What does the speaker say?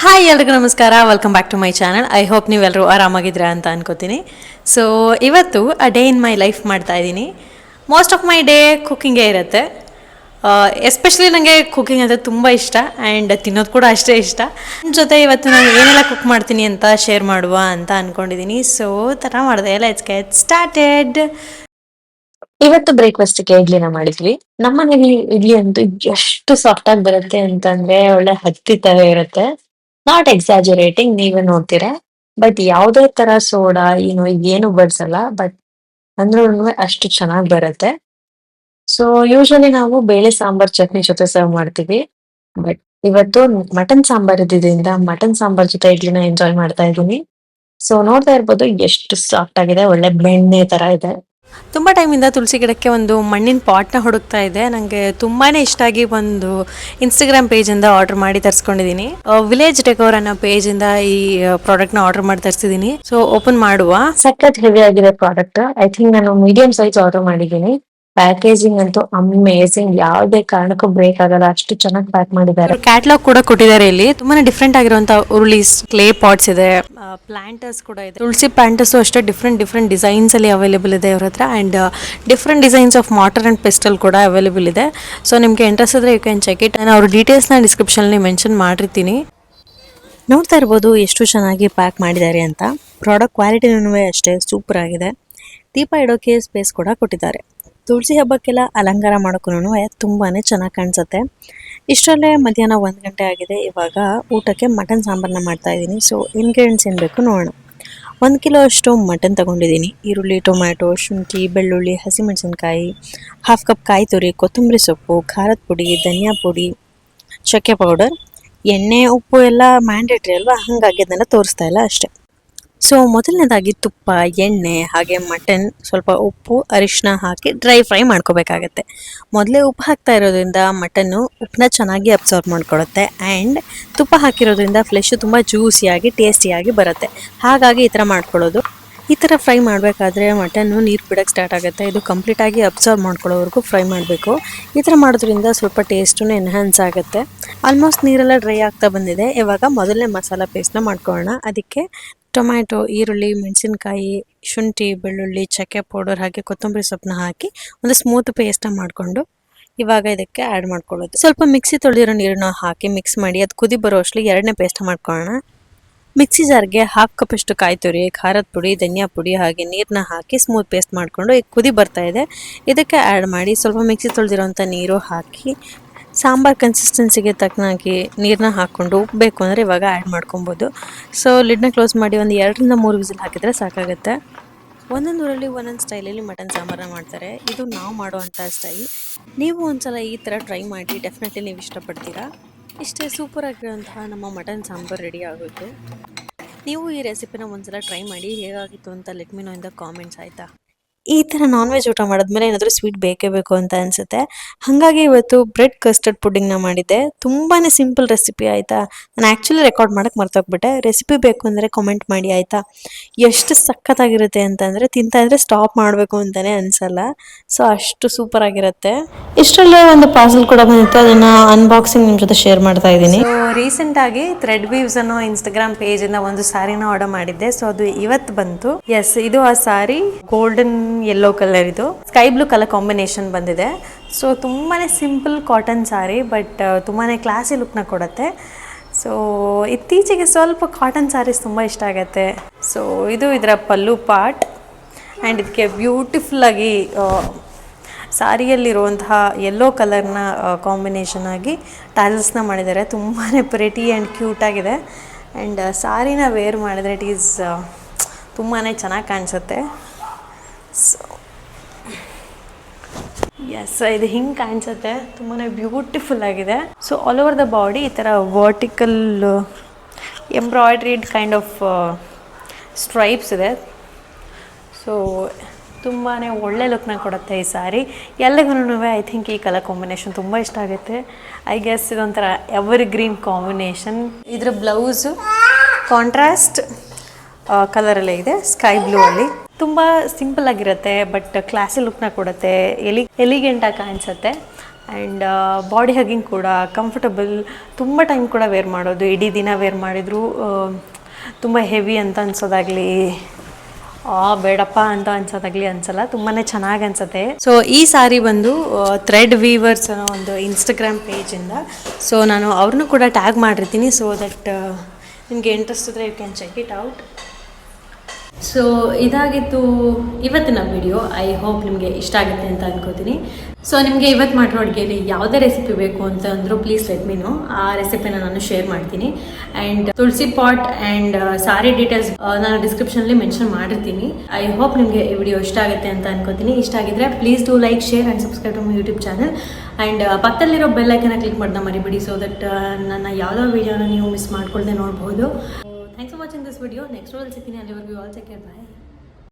Hi ಎಲ್ರಿಗೂ ನಮಸ್ಕಾರ, welcome back to my channel. I hope ನೀವೆಲ್ಲರೂ ಆರಾಮಾಗಿದ್ದೀರಾ ಅಂತ ಅನ್ಕೋತೀನಿ. ಸೊ ಇವತ್ತು a day in my life ಮಾಡ್ತಾ ಇದ್ದೀನಿ. ಮೋಸ್ಟ್ ಆಫ್ ಮೈ ಡೇ ಕುಕ್ಕಿಂಗೇ ಇರುತ್ತೆ. ಎಸ್ಪೆಷಲಿ ನನಗೆ ಕುಕ್ಕಿಂಗ್ ಅಂದರೆ ತುಂಬ ಇಷ್ಟ ಆ್ಯಂಡ್ ತಿನ್ನೋದು ಕೂಡ ಅಷ್ಟೇ ಇಷ್ಟ. ನನ್ನ ಜೊತೆ ಇವತ್ತು ನಾನು ಏನೆಲ್ಲ ಕುಕ್ ಮಾಡ್ತೀನಿ ಅಂತ ಶೇರ್ ಮಾಡುವ ಅಂತ ಅಂದ್ಕೊಂಡಿದ್ದೀನಿ. ಸೊ ಥರ ಮಾಡಿದೆ, ಲೆಟ್ಸ್ ಗೆಟ್ ಸ್ಟಾರ್ಟೆಡ್. ಇವತ್ತು ಬ್ರೇಕ್ಫಾಸ್ಟ್‌ಗೆ ಇಡ್ಲಿನ ಮಾಡಿದ್ವಿ. ನಮ್ಮನೇಲಿ ಇಡ್ಲಿ ಅಂತೂ ಎಷ್ಟು ಸಾಫ್ಟ್ ಆಗಿ ಬರುತ್ತೆ ಅಂತಂದ್ರೆ ಒಳ್ಳೆ ಹತ್ತಿ ತರ ಇರುತ್ತೆ. ನಾಟ್ ಎಕ್ಸಾಜರೇಟಿಂಗ್, ನೀವೇ ನೋಡ್ತೀರಾ. ಬಟ್ ಯಾವುದೇ ತರ ಸೋಡಾ ಏನು ಬಡ್ಸಲ್ಲ. ಬಟ್ ಅಂದ್ರೂನುವೆ ಅಷ್ಟು ಚೆನ್ನಾಗಿ ಬರುತ್ತೆ. ಸೊ ಯೂಶುವಲಿ ನಾವು ಬೇಳೆ ಸಾಂಬಾರ್ ಚಟ್ನಿ ಜೊತೆ ಸರ್ವ್ ಮಾಡ್ತೀವಿ. ಬಟ್ ಇವತ್ತು ಮಟನ್ ಸಾಂಬಾರ್ ಇದ್ದಿದ್ರಿಂದ ಮಟನ್ ಸಾಂಬಾರ್ ಜೊತೆ ಇಡ್ಲಿನ ಎಂಜಾಯ್ ಮಾಡ್ತಾ ಇದ್ದೀನಿ. ಸೊ ನೋಡ್ತಾ ಇರ್ಬೋದು ಎಷ್ಟು ಸಾಫ್ಟ್ ಆಗಿದೆ, ಒಳ್ಳೆ ಬೆಣ್ಣೆ ತರ ಇದೆ. ತುಂಬ ಟೈಮಿಂದ ತುಳಸಿ ಗಿಡಕ್ಕೆ ಒಂದು ಮಣ್ಣಿನ ಪಾಟ್ನ ಹುಡುಕ್ತಾ ಇದ್ದೆ. ನನಗೆ ತುಂಬಾ ಇಷ್ಟ ಆಗಿ ಒಂದು ಇನ್ಸ್ಟಾಗ್ರಾಮ್ ಪೇಜಿಂದ ಆರ್ಡರ್ ಮಾಡಿ ತರಿಸ್ಕೊಂಡಿದ್ದೀನಿ. ವಿಲೇಜ್ ಡೆಕೋರ್ ಅನ್ನೋ ಪೇಜಿಂದ ಈ ಪ್ರಾಡಕ್ಟ್ನ ಆರ್ಡರ್ ಮಾಡಿ ತರಿಸಿದ್ದೀನಿ. ಸೊ ಓಪನ್ ಮಾಡುವ. ಸಖತ್ ಹೆವಿ ಆಗಿದೆ ಪ್ರಾಡಕ್ಟ್. ಐ ಥಿಂಕ್ ನಾನು ಮೀಡಿಯಂ ಸೈಜ್ ಆರ್ಡರ್ ಮಾಡಿದ್ದೀನಿ. ಪ್ಯಾಕೇಜಿಂಗ್ ಅಂತೂ ಅಮೇಸಿಂಗ್, ಯಾವುದೇ ಕಾರಣಕ್ಕೂ ಬ್ರೇಕ್ ಆಗಲ್ಲ, ಅಷ್ಟು ಚೆನ್ನಾಗಿ ಪ್ಯಾಕ್ ಮಾಡಿದ್ದಾರೆ. ಕ್ಯಾಟ್ಲಾಗ್ ಕೂಡ ಕೊಟ್ಟಿದ್ದಾರೆ. ಇಲ್ಲಿ ತುಂಬಾನೇ ಡಿಫ್ರೆಂಟ್ ಆಗಿರುವಂತಹ ಉರುಳಿ ಕ್ಲೇ ಪಾಟ್ಸ್ ಇದೆ, ಪ್ಲಾಂಟರ್ಸ್ ಕೂಡ ಇದೆ. ತುಳಸಿ ಪ್ಲಾಂಟರ್ಸ್ ಅಷ್ಟೇ ಡಿಫ್ರೆಂಟ್ ಡಿಸೈನ್ಸ್ ಅಲ್ಲಿ ಅವೈಲೇಬಲ್ ಇದೆ ಇವ್ರ ಹತ್ರ. And different designs of mortar and pestle ಕೂಡ ಅವೈಲೇಬಲ್ ಇದೆ. ಸೊ ನಿಮ್ಗೆ ಇಂಟ್ರೆಸ್ಟ್ ಇದ್ರೆ ಯು ಕ್ಯಾನ್ ಚೆಕ್ ಇಟ್. ನಾನು ಅವ್ರ ಡೀಟೇಲ್ಸ್ನ ಡಿಸ್ಕ್ರಿಪ್ಷನಲ್ಲಿ ಮೆನ್ಷನ್ ಮಾಡಿರ್ತೀನಿ. ನೋಡ್ತಾ ಇರ್ಬೋದು ಎಷ್ಟು ಚೆನ್ನಾಗಿ ಪ್ಯಾಕ್ ಮಾಡಿದ್ದಾರೆ ಅಂತ. ಪ್ರಾಡಕ್ಟ್ ಕ್ವಾಲಿಟಿನೂ ಅಷ್ಟೇ ಸೂಪರ್ ಆಗಿದೆ. ದೀಪ ಇಡೋಕೆ ಸ್ಪೇಸ್ ಕೂಡ ಕೊಟ್ಟಿದ್ದಾರೆ. ತುಳಸಿ ಹಬ್ಬಕ್ಕೆಲ್ಲ ಅಲಂಕಾರ ಮಾಡೋಕ್ಕೂ ತುಂಬಾ ಚೆನ್ನಾಗಿ ಕಾಣಿಸುತ್ತೆ. ಇಷ್ಟರಲ್ಲೇ ಮಧ್ಯಾಹ್ನ 1 ಗಂಟೆ ಆಗಿದೆ. ಇವಾಗ ಊಟಕ್ಕೆ ಮಟನ್ ಸಾಂಬಾರನ್ನ ಮಾಡ್ತಾ ಇದ್ದೀನಿ. ಸೊ ಇಂಗ್ರೀಡಿಯೆಂಟ್ಸ್ ಏನು ಬೇಕು ನೋಡೋಣ. 1 ಕಿಲೋ ಅಷ್ಟು ಮಟನ್ ತೊಗೊಂಡಿದ್ದೀನಿ. ಈರುಳ್ಳಿ, ಟೊಮ್ಯಾಟೊ, ಶುಂಠಿ, ಬೆಳ್ಳುಳ್ಳಿ, ಹಸಿಮೆಣಸಿನ್ಕಾಯಿ, 1/2 ಕಪ್ ಕಾಯಿ ತುರಿ, ಕೊತ್ತಂಬರಿ ಸೊಪ್ಪು, ಖಾರದ ಪುಡಿ, ಧನಿಯಾ ಪುಡಿ, ಚಕ್ಕೆ ಪೌಡರ್, ಎಣ್ಣೆ, ಉಪ್ಪು ಎಲ್ಲ ಮ್ಯಾಂಡೇಟ್ರಿ ಅಲ್ವಾ, ಹಾಗಾಗಿ ಅದನ್ನೆಲ್ಲ ತೋರಿಸ್ತಾ ಇಲ್ಲ ಅಷ್ಟೇ. ಸೊ ಮೊದಲನೇದಾಗಿ ತುಪ್ಪ, ಎಣ್ಣೆ ಹಾಗೆ ಮಟನ್, ಸ್ವಲ್ಪ ಉಪ್ಪು, ಅರಿಶಿನ ಹಾಕಿ ಡ್ರೈ ಫ್ರೈ ಮಾಡ್ಕೋಬೇಕಾಗತ್ತೆ. ಮೊದಲೇ ಉಪ್ಪು ಹಾಕ್ತಾ ಇರೋದ್ರಿಂದ ಮಟನ್ನು ಉಪ್ಪನ್ನ ಚೆನ್ನಾಗಿ ಅಬ್ಸಾರ್ಬ್ ಮಾಡ್ಕೊಳುತ್ತೆ. ಆ್ಯಂಡ್ ತುಪ್ಪ ಹಾಕಿರೋದ್ರಿಂದ ಫ್ಲೆಶ್ ತುಂಬ ಜ್ಯೂಸಿಯಾಗಿ ಟೇಸ್ಟಿಯಾಗಿ ಬರುತ್ತೆ. ಹಾಗಾಗಿ ಈ ಥರ ಮಾಡ್ಕೊಳ್ಳೋದು. ಈ ಥರ ಫ್ರೈ ಮಾಡಬೇಕಾದ್ರೆ ಮಟನ್ನು ನೀರು ಬಿಡೋಕ್ಕೆ ಸ್ಟಾರ್ಟ್ ಆಗುತ್ತೆ. ಇದು ಕಂಪ್ಲೀಟಾಗಿ ಅಬ್ಸರ್ವ್ ಮಾಡ್ಕೊಳ್ಳೋವರೆಗೂ ಫ್ರೈ ಮಾಡಬೇಕು. ಈ ಥರ ಮಾಡೋದ್ರಿಂದ ಸ್ವಲ್ಪ ಟೇಸ್ಟೂ ಎನ್ಹಾನ್ಸ್ ಆಗುತ್ತೆ. ಆಲ್ಮೋಸ್ಟ್ ನೀರೆಲ್ಲ ಡ್ರೈ ಆಗ್ತಾ ಬಂದಿದೆ. ಇವಾಗ ಮೊದಲನೇ ಮಸಾಲ ಪೇಸ್ಟ್ನ ಮಾಡ್ಕೊಳ್ಳೋಣ. ಅದಕ್ಕೆ ಟೊಮ್ಯಾಟೊ, ಈರುಳ್ಳಿ, ಮೆಣಸಿನ್ಕಾಯಿ, ಶುಂಠಿ, ಬೆಳ್ಳುಳ್ಳಿ, ಚಕ್ಕೆ ಪೌಡರ್ ಹಾಗೆ ಕೊತ್ತಂಬರಿ ಸೊಪ್ಪನ್ನ ಹಾಕಿ ಒಂದು ಸ್ಮೂತ್ ಪೇಸ್ಟನ್ನ ಮಾಡಿಕೊಂಡು ಇವಾಗ ಇದಕ್ಕೆ ಆ್ಯಡ್ ಮಾಡ್ಕೊಳ್ಳೋದು. ಸ್ವಲ್ಪ ಮಿಕ್ಸಿ ತೊಳೆದಿರೋ ನೀರನ್ನ ಹಾಕಿ ಮಿಕ್ಸ್ ಮಾಡಿ ಅದು ಕುದಿ ಬರೋ ಅಷ್ಟರಲ್ಲಿ ಎರಡನೇ ಪೇಸ್ಟ್ ಮಾಡ್ಕೊಳ್ಳೋಣ. ಮಿಕ್ಸಿ ಜಾರ್ಗೆ 1/2 ಕಪ್ ಅಷ್ಟು ಕಾಯಿ ತುರಿ, ಖಾರದ ಪುಡಿ, ಧನಿಯಾ ಪುಡಿ ಹಾಗೆ ನೀರನ್ನ ಹಾಕಿ ಸ್ಮೂತ್ ಪೇಸ್ಟ್ ಮಾಡಿಕೊಂಡು ಈಗ ಕುದಿ ಬರ್ತಾ ಇದೆ. ಇದಕ್ಕೆ ಆ್ಯಡ್ ಮಾಡಿ ಸ್ವಲ್ಪ ಮಿಕ್ಸಿ ತೊಳೆದಿರೋಂಥ ನೀರು ಹಾಕಿ ಸಾಂಬಾರ್ ಕನ್ಸಿಸ್ಟೆನ್ಸಿಗೆ ತಕ್ಕನಾಗಿ ನೀರನ್ನ ಹಾಕ್ಕೊಂಡು ಉಪ್ಪು ಬೇಕು ಅಂದರೆ ಇವಾಗ ಆ್ಯಡ್ ಮಾಡ್ಕೊಬೋದು. ಸೊ ಲಿಡ್ನ ಕ್ಲೋಸ್ ಮಾಡಿ ಒಂದು 2ರಿಂದ 3 ವಿಸಿಲ್ ಹಾಕಿದರೆ ಸಾಕಾಗುತ್ತೆ. ಒಂದೊಂದು ಊರಲ್ಲಿ ಒಂದೊಂದು ಸ್ಟೈಲಲ್ಲಿ ಮಟನ್ ಸಾಂಬಾರನ್ನ ಮಾಡ್ತಾರೆ. ಇದು ನಾವು ಮಾಡುವಂಥ ಸ್ಟೈಲ್. ನೀವು ಒಂದ್ಸಲ ಈ ಥರ ಟ್ರೈ ಮಾಡಿ, ಡೆಫಿನೆಟ್ಲಿ ನೀವು ಇಷ್ಟಪಡ್ತೀರಾ. ಇಷ್ಟೇ ಸೂಪರ್ ಆಗಿರೋಂತಹ ನಮ್ಮ ಮಟನ್ ಸಾಂಬಾರು ರೆಡಿ ಆಗೋಯ್ತು. ನೀವು ಈ ರೆಸಿಪಿನ ಒಂದ್ಸಲ ಟ್ರೈ ಮಾಡಿ, ಹೇಗಾಗಿತ್ತು ಅಂತ let me no in the comments, ಆಯಿತಾ? ಈ ಥರ ನಾನ್ ವೆಜ್ ಊಟ ಮಾಡಿದ್ಮೇಲೆ ಏನಾದರೂ ಸ್ವೀಟ್ ಬೇಕೇ ಬೇಕು ಅಂತ ಅನಿಸುತ್ತೆ. ಹಾಗಾಗಿ ಇವತ್ತು ಬ್ರೆಡ್ ಕಸ್ಟರ್ಡ್ ಪುಡ್ಡಿಂಗ್ನ ಮಾಡಿದ್ದೆ. ತುಂಬಾ ಸಿಂಪಲ್ ರೆಸಿಪಿ, ಆಯಿತಾ? ನಾನು ಆ್ಯಕ್ಚುಲಿ ರೆಕಾರ್ಡ್ ಮಾಡೋಕ್ಕೆ ಮರ್ತೋಗ್ಬಿಟ್ಟೆ. ರೆಸಿಪಿ ಬೇಕು ಅಂದರೆ ಕಮೆಂಟ್ ಮಾಡಿ, ಆಯಿತಾ? ಎಷ್ಟು ಸಖತ್ತಾಗಿರುತ್ತೆ ಅಂತಂದರೆ ತಿಂತಾಯಿದ್ರೆ ಸ್ಟಾಪ್ ಮಾಡಬೇಕು ಅಂತಲೇ ಅನಿಸಲ್ಲ. ಸೊ ಅಷ್ಟು ಸೂಪರ್ ಆಗಿರುತ್ತೆ. ಇಷ್ಟರಲ್ಲೇ ಒಂದು ಪಾರ್ಸಲ್ ಕೂಡ ಬಂದಿತ್ತು, ಅದನ್ನು ಅನ್ಬಾಕ್ಸಿಂಗ್ ನಿಮ್ಮ ಜೊತೆ ಶೇರ್ ಮಾಡ್ತಾ ಇದ್ದೀನಿ. ಸೊ ರೀಸೆಂಟಾಗಿ ಥ್ರೆಡ್ ವೀವ್ಸ್ ಅನ್ನೋ ಇನ್ಸ್ಟಾಗ್ರಾಮ್ ಪೇಜಿಂದ ಒಂದು ಸ್ಯಾರಿನ ಆರ್ಡರ್ ಮಾಡಿದ್ದೆ. ಸೊ ಅದು ಇವತ್ತು ಬಂತು. ಎಸ್, ಇದು ಆ ಸ್ಯಾರಿ ಗೋಲ್ಡನ್ ಯೆಲ್ಲೋ ಕಲರ್, ಇದು ಸ್ಕೈ ಬ್ಲೂ ಕಲರ್ ಕಾಂಬಿನೇಷನ್ ಬಂದಿದೆ. ಸೊ ತುಂಬಾ ಸಿಂಪಲ್ ಕಾಟನ್ ಸ್ಯಾರಿ, ಬಟ್ ತುಂಬಾ ಕ್ಲಾಸಿ ಲುಕ್ನ ಕೊಡುತ್ತೆ. ಸೊ ಇತ್ತೀಚೆಗೆ ಸ್ವಲ್ಪ ಕಾಟನ್ ಸ್ಯಾರೀಸ್ ತುಂಬ ಇಷ್ಟ ಆಗುತ್ತೆ. ಸೊ ಇದು ಇದರ ಪಲ್ಲು ಪಾರ್ಟ್. ಆ್ಯಂಡ್ ಇದಕ್ಕೆ ಬ್ಯೂಟಿಫುಲ್ಲಾಗಿ ಸಾರಿಯಲ್ಲಿರುವಂತಹ ಯೆಲ್ಲೋ ಕಲರ್ನ ಕಾಂಬಿನೇಷನ್ ಆಗಿ ಟ್ಯಾಸಲ್ಸ್ನ ಮಾಡಿದ್ದಾರೆ. ತುಂಬಾ ಪ್ರೆಟಿ ಆ್ಯಂಡ್ ಕ್ಯೂಟಾಗಿದೆ. ಆ್ಯಂಡ್ ಸಾರಿನ ವೇರ್ ಮಾಡಿದರೆ ಇಟ್ ಈಸ್ ತುಂಬಾ ಚೆನ್ನಾಗಿ ಕಾಣಿಸುತ್ತೆ. ಸೊ ಎಸ್, ಇದು ಹಿಂಗೆ ಕಾಣಿಸುತ್ತೆ, ತುಂಬಾ ಬ್ಯೂಟಿಫುಲ್ ಆಗಿದೆ. So all over the body ಈ ಥರ ವರ್ಟಿಕಲ್ ಎಂಬ್ರಾಯ್ಡ್ರಿಡ್ ಕೈಂಡ್ ಆಫ್ ಸ್ಟ್ರೈಪ್ಸ್ ಇದೆ. ಸೊ ತುಂಬಾ ಒಳ್ಳೆ ಲುಕ್ನ ಕೊಡುತ್ತೆ ಈ ಸಾರಿ. ಎಲ್ಲರಿಗೂ ಐ ಥಿಂಕ್ ಈ ಕಲರ್ ಕಾಂಬಿನೇಷನ್ ತುಂಬ ಇಷ್ಟ ಆಗುತ್ತೆ. ಐ ಗೆಸ್ ಇದೊಂಥರ ಎವರ್ ಗ್ರೀನ್ ಕಾಂಬಿನೇಷನ್. ಇದರ ಬ್ಲೌಸು ಕಾಂಟ್ರಾಸ್ಟ್ ಕಲರಲ್ಲೇ ಇದೆ, ಸ್ಕೈ ಬ್ಲೂ ಅಲ್ಲಿ. ತುಂಬ ಸಿಂಪಲ್ ಆಗಿರುತ್ತೆ, ಬಟ್ ಕ್ಲಾಸಿ ಲುಕ್ನ ಕೊಡುತ್ತೆ, ಎಲಿಗೆಂಟಾಗಿ ಕಾಣಿಸುತ್ತೆ. ಆ್ಯಂಡ್ ಬಾಡಿ ಹಗ್ಗಿಂಗ್ ಕೂಡ ಕಂಫರ್ಟಬಲ್, ತುಂಬ ಟೈಮ್ ಕೂಡ ವೇರ್ ಮಾಡೋದು, ಇಡೀ ದಿನ ವೇರ್ ಮಾಡಿದರೂ ತುಂಬ ಹೆವಿ ಅಂತ ಅನ್ಸೋದಾಗಲಿ ಬೇಡಪ್ಪ ಅಂತ ಅನ್ಸೋದಾಗಲಿ ಅನ್ಸಲ್ಲ, ತುಂಬಾ ಚೆನ್ನಾಗಿ ಅನ್ಸುತ್ತೆ. ಸೊ ಈ ಸಾರಿ ಬಂದು ಥ್ರೆಡ್ ವೀವರ್ಸ್ ಅನ್ನೋ ಒಂದು ಇನ್ಸ್ಟಾಗ್ರಾಮ್ ಪೇಜಿಂದ, ಸೊ ನಾನು ಅವ್ರನ್ನೂ ಕೂಡ ಟ್ಯಾಗ್ ಮಾಡಿರ್ತೀನಿ. ಸೊ ದಟ್ ನಿಮಗೆ ಇಂಟ್ರೆಸ್ಟ್ ಇದ್ದರೆ you can check it out. So ಇದಾಗಿತ್ತು ಇವತ್ತಿನ ವಿಡಿಯೋ. ಐ ಹೋಪ್ ನಿಮಗೆ ಇಷ್ಟ ಆಗುತ್ತೆ ಅಂತ ಅನ್ಕೋತೀನಿ. ಸೊ ನಿಮಗೆ ಇವತ್ತು ಮಾಡಿರೋ ಅಡುಗೆಯಲ್ಲಿ ಯಾವುದೇ ರೆಸಿಪಿ ಬೇಕು ಅಂತ ಅಂದರೂ ಪ್ಲೀಸ್ ಲೆಟ್ ಮೀ ನೋ, ಆ ರೆಸಿಪಿನ ನಾನು ಶೇರ್ ಮಾಡ್ತೀನಿ. And tulsi pot and sari details ನಾನು ಡಿಸ್ಕ್ರಿಪ್ಷನಲ್ಲಿ ಮೆನ್ಷನ್ ಮಾಡಿರ್ತೀನಿ. ಐ ಹೋಪ್ ನಿಮಗೆ ಈ ವಿಡಿಯೋ ಇಷ್ಟ ಆಗುತ್ತೆ ಅಂತ ಅನ್ಕೋತೀನಿ. ಇಷ್ಟ ಆಗಿದ್ರೆ please do like, share and subscribe to my YouTube channel. And ಪಕ್ಕದಲ್ಲಿರೋ ಬೆಲ್ ಐಕನ್ನ ಕ್ಲಿಕ್ ಮಾಡೋದನ್ನ ಮರಿಬೇಡಿ, ಸೊ ದಟ್ ನನ್ನ ಯಾವುದೋ ವೀಡಿಯೋನ ನೀವು ಮಿಸ್ ಮಾಡ್ಕೊಳ್ದೆ ನೋಡ್ಬೋದು. Thanks for watching this video. Next video, I'll see you. All take care. Bye.